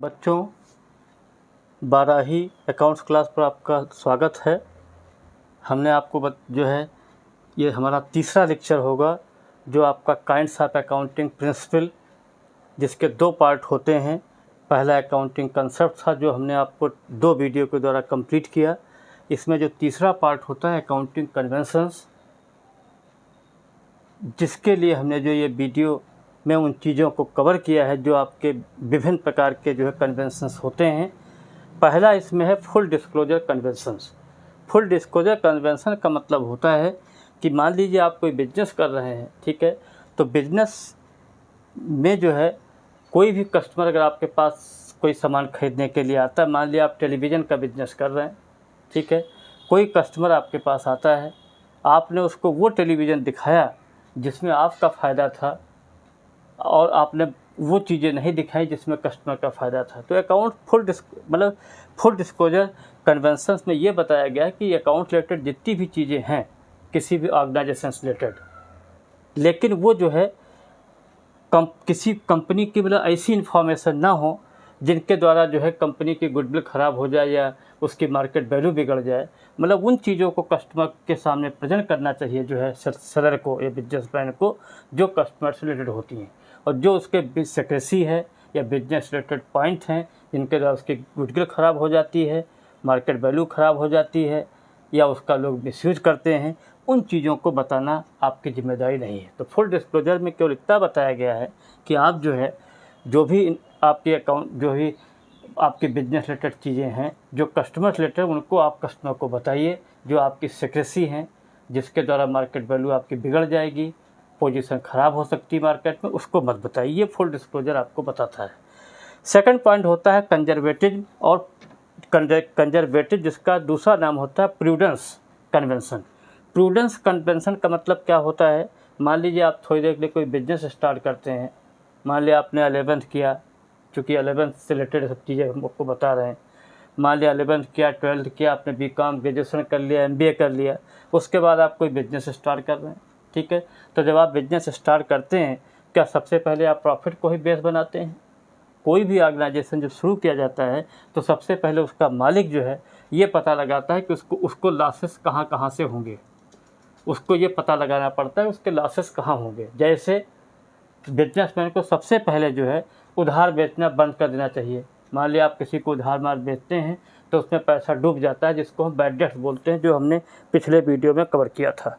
बच्चों, 12वीं accounts class पर आपका स्वागत है। हमने आपको जो है ये हमारा तीसरा लेक्चर होगा जो आपका काइंड्स ऑफ अकाउंटिंग प्रिंसिपल, जिसके 2 पार्ट होते हैं। पहला अकाउंटिंग कंसेप्ट था जो हमने आपको 2 वीडियो के द्वारा कंप्लीट किया। इसमें जो तीसरा पार्ट होता है अकाउंटिंग कन्वेंशंस, जिसके लिए हमने जो ये वीडियो में उन चीज़ों को कवर किया है जो आपके विभिन्न प्रकार के जो है कन्वेंशंस होते हैं। पहला इसमें है full disclosure conventions. Full disclosure convention का मतलब होता है कि मान लीजिए आप कोई बिजनेस कर रहे हैं, ठीक है, तो बिजनेस में जो है कोई भी कस्टमर अगर आपके पास कोई सामान खरीदने के लिए आता है, मान लिया आप टेलीविज़न का बिजनेस कर रहे हैं, ठीक है, कोई कस्टमर आपके पास आता है, आपने उसको वो टेलीविज़न दिखाया जिसमें आपका फ़ायदा था और आपने वो चीज़ें नहीं दिखाई जिसमें कस्टमर का फ़ायदा था। तो अकाउंट फुल डिस्क्लोजर कन्वेंशंस में ये बताया गया है कि अकाउंट रिलेटेड जितनी भी चीज़ें हैं किसी भी ऑर्गेनाइजेशन से रिलेटेड, लेकिन वो जो है किसी कंपनी की ऐसी इन्फॉर्मेशन ना हो जिनके द्वारा जो है कंपनी की गुडविल ख़राब हो जाए या उसकी मार्केट वैल्यू बिगड़ जाए। उन चीज़ों को कस्टमर के सामने प्रेजेंट करना चाहिए जो है सेलर को या बिजनेसमैन को, जो कस्टमर से रिलेटेड होती हैं और जो उसके सेक्रेसी है या बिजनेस रिलेटेड पॉइंट हैं जिनके द्वारा उसकी गुडविल ख़राब हो जाती है, मार्केट वैल्यू ख़राब हो जाती है या उसका लोग मिसयूज करते हैं, उन चीज़ों को बताना आपकी जिम्मेदारी नहीं है। तो फुल डिस्क्लोजर में केवल इतना बताया गया है कि आप जो है जो भी आपके अकाउंट जो भी आपके बिजनेस रिलेटेड चीज़ें हैं जो कस्टमर रिलेटेड, उनको आप कस्टमर को बताइए। जो आपकी सेक्रेसी हैं जिसके द्वारा मार्केट वैल्यू आपकी बिगड़ जाएगी, पोजीशन ख़राब हो सकती है मार्केट में, उसको मत बताइए। ये फुल डिस्क्लोजर आपको बताता है। सेकंड पॉइंट होता है कंजर्वेटिव और कंजर्वेटिव, जिसका दूसरा नाम होता है प्रूडेंस कन्वेंशन। प्रूडेंस कन्वेंशन का मतलब क्या होता है, मान लीजिए आप थोड़ी देर के लिए कोई बिजनेस स्टार्ट करते हैं, मान लिया आपने 11th किया, चूँकि 11th से रिलेटेड सब चीज़ें हम आपको बता रहे हैं। मान लिया 11th किया, 12th किया, आपने बीकॉम ग्रेजुएशन कर लिया, MBA कर लिया, उसके बाद आप कोई बिजनेस स्टार्ट कर रहे हैं, ठीक है। तो जब आप बिजनेस स्टार्ट करते हैं, क्या सबसे पहले आप प्रॉफिट को ही बेस बनाते हैं? कोई भी ऑर्गेनाइजेशन जब शुरू किया जाता है तो सबसे पहले उसका मालिक जो है ये पता लगाता है कि उसको लॉसेस कहाँ कहाँ से होंगे, उसको ये पता लगाना पड़ता है उसके लॉसेस कहाँ होंगे। जैसे बिजनेसमैन को सबसे पहले जो है उधार बेचना बंद कर देना चाहिए। मान लिया आप किसी को उधार माल बेचते हैं तो उसमें पैसा डूब जाता है, जिसको हम बैड डेट्स बोलते हैं, जो हमने पिछले वीडियो में कवर किया था।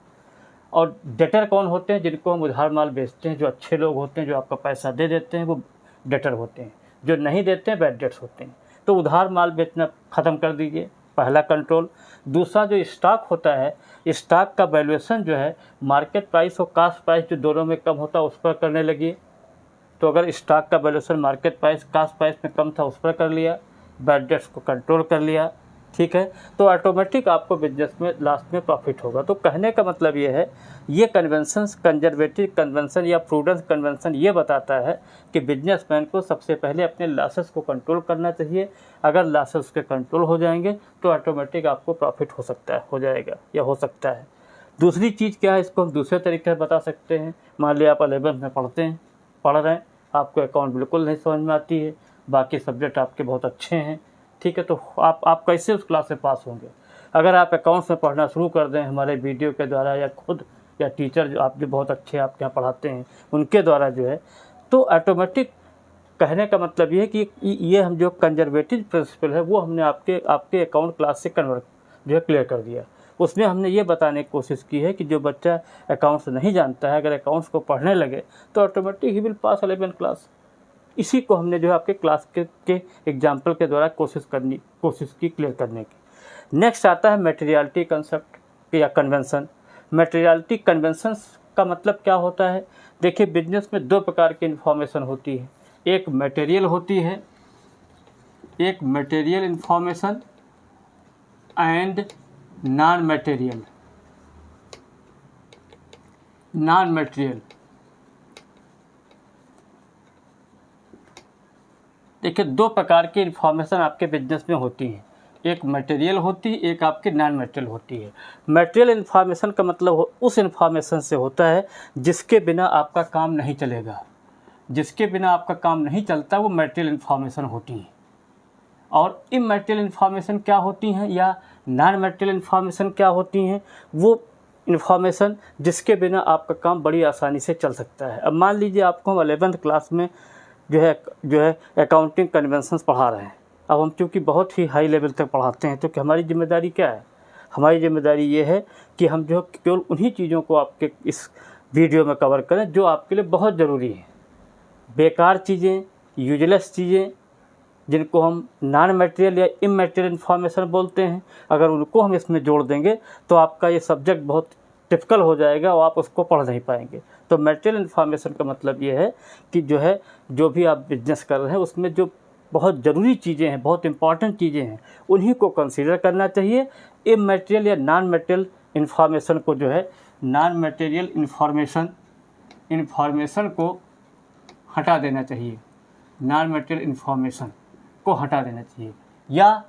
और डेटर कौन होते हैं? जिनको हम उधार माल बेचते हैं, जो अच्छे लोग होते हैं, जो आपका पैसा दे देते हैं, वो डेटर होते हैं। जो नहीं देते हैं बैड डेट्स होते हैं। तो उधार माल बेचना ख़त्म कर दीजिए, पहला कंट्रोल। दूसरा जो स्टॉक होता है, स्टॉक का वैल्यूएशन जो है मार्केट प्राइस और कास्ट प्राइस जो दोनों में कम होता है उस पर करने लगिए। तो अगर स्टॉक का valuation market price cost price में कम था उस पर कर लिया, बैड डेट्स को कंट्रोल कर लिया, ठीक है, तो ऑटोमेटिक आपको बिजनेस में लास्ट में प्रॉफिट होगा। तो कहने का मतलब ये है, ये कन्वेंशंस, कंजर्वेटिव कन्वेंशन या प्रूडेंस कन्वेंशन ये बताता है कि बिजनेसमैन को सबसे पहले अपने लॉसेस को कंट्रोल करना चाहिए। अगर लॉसेस के कंट्रोल हो जाएंगे तो ऑटोमेटिक आपको प्रॉफिट हो सकता है, हो जाएगा या हो सकता है। दूसरी चीज़ क्या है, इसको हम दूसरे तरीके से बता सकते हैं। मान लिया आप 11th में पढ़ रहे हैं, आपको अकाउंट बिल्कुल नहीं समझ में आती है, बाकी सब्जेक्ट आपके बहुत अच्छे हैं, ठीक है, तो आप कैसे उस क्लास से पास होंगे? अगर आप अकाउंट्स में पढ़ना शुरू कर दें हमारे वीडियो के द्वारा या खुद या टीचर जो बहुत अच्छे आपके यहाँ पढ़ाते हैं उनके द्वारा जो है, तो ऑटोमेटिक कहने का मतलब ये है कि ये हम जो कंजर्वेटिव प्रिंसिपल है वो हमने आपके अकाउंट क्लास से कन्वर्ट जो है क्लियर कर दिया। उसमें हमने ये बताने की कोशिश की है कि जो बच्चा अकाउंट्स नहीं जानता है, अगर अकाउंट्स को पढ़ने लगे तो automatic he will pass 11th class. इसी को हमने जो है आपके क्लास के एग्जाम्पल के द्वारा कोशिश की क्लियर करने की। नेक्स्ट आता है मटेरियलिटी कंसेप्ट या कन्वेंशन। मटेरियलिटी कन्वेंशंस का मतलब क्या होता है? देखिए, बिजनेस में 2 प्रकार की इन्फॉर्मेशन होती है। एक मटेरियल होती है, एक material information and non material. देखिए, 2 प्रकार की इन्फॉर्मेशन आपके बिजनेस में होती है, एक मटेरियल होती है, एक आपकी नॉन मटेरियल होती है। मटेरियल इन्फॉर्मेशन का मतलब उस इन्फॉर्मेशन से होता है जिसके बिना आपका काम नहीं चलेगा। जिसके बिना आपका काम नहीं चलता वो मटेरियल इन्फॉर्मेशन होती हैं। और इमैटेरियल इन्फॉर्मेशन क्या होती हैं या नॉन मटेरियल इन्फॉर्मेशन क्या होती हैं? वो इन्फॉर्मेशन जिसके बिना आपका काम बड़ी आसानी से चल सकता है। अब मान लीजिए आपको हम 11th क्लास में जो है अकाउंटिंग कन्वेंशंस पढ़ा रहे हैं। अब हम चूँकि बहुत ही हाई लेवल तक पढ़ाते हैं, तो कि हमारी जिम्मेदारी क्या है? हमारी जिम्मेदारी ये है कि हम जो केवल उन्हीं चीज़ों को आपके इस वीडियो में कवर करें जो आपके लिए बहुत ज़रूरी है। बेकार चीज़ें, यूजलेस चीज़ें, जिनको हम नॉन मटेरियल या इमैटेरियल इन्फॉर्मेशन बोलते हैं, अगर उनको हम इसमें जोड़ देंगे तो आपका ये सब्जेक्ट बहुत टिपिकल हो जाएगा और आप उसको पढ़ नहीं पाएंगे। तो मटेरियल इन्फॉर्मेशन का मतलब ये है कि जो भी आप बिजनेस कर रहे हैं उसमें जो बहुत ज़रूरी चीज़ें हैं, बहुत इंपॉर्टेंट चीज़ें हैं, उन्हीं को कंसीडर करना चाहिए। इमैटेरियल या नॉन मटेरियल इन्फॉर्मेशन को नॉन मटेरियल इन्फॉर्मेशन को हटा देना चाहिए। नॉन मटेरियल इन्फॉर्मेशन को हटा देना चाहिए, या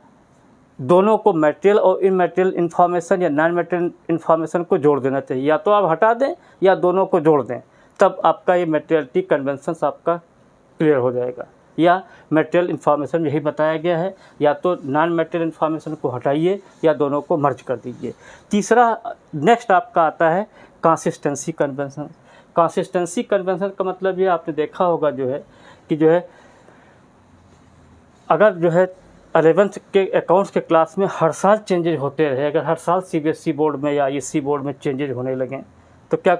दोनों को मटेरियल और इमैटेरियल इन्फॉर्मेशन या नॉन मटेरियल इन्फॉर्मेशन को जोड़ देना चाहिए। या तो आप हटा दें या दोनों को जोड़ दें, तब आपका ये मटेरियलिटी कन्वेंशंस आपका क्लियर हो जाएगा। या मटेरियल इन्फॉर्मेशन यही बताया गया है, या तो नॉन मटेरियल इन्फॉर्मेशन को हटाइए या दोनों को मर्ज कर दीजिए। तीसरा नेक्स्ट आपका आता है कंसिस्टेंसी कन्वेंशन। कंसिस्टेंसी कन्वेंशन का मतलब ये आपने देखा होगा कि अगर 11th के अकाउंट्स के क्लास में हर साल चेंजेज होते रहे, अगर हर साल CBSE बोर्ड में या ISC बोर्ड में चेंजेज होने लगें, तो क्या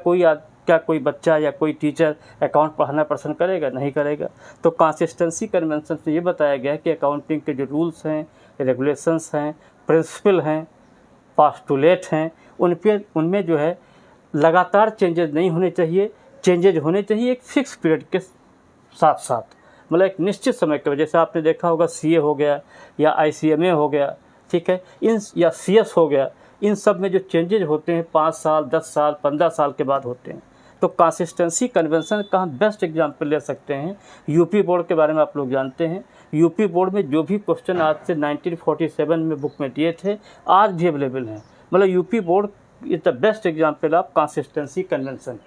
कोई बच्चा या कोई टीचर अकाउंट पढ़ाना पसंद करेगा? नहीं करेगा। तो कंसिस्टेंसी कन्वेंशन से ये बताया गया है कि अकाउंटिंग के जो रूल्स हैं, रेगुलेशंस हैं, प्रिंसिपल हैं, पोस्टुलेट हैं, उनमें लगातार चेंजेज नहीं होने चाहिए। चेंजेज होने चाहिए एक फिक्स पीरियड के साथ साथ, मतलब एक निश्चित समय की वजह से। आपने देखा होगा CA हो गया या ICMA हो गया, ठीक है, या CS हो गया, इन सब में जो चेंजेज होते हैं 5 साल, 10 साल, 15 साल के बाद होते हैं। तो कंसिस्टेंसी कन्वेंशन का हम बेस्ट एग्जांपल ले सकते हैं। यूपी बोर्ड के बारे में आप लोग जानते हैं। यूपी बोर्ड में जो भी क्वेश्चन आज से 1947 में बुक में दिए थे, आज भी अवेलेबल हैं। मतलब UP board is the best example of consistency convention.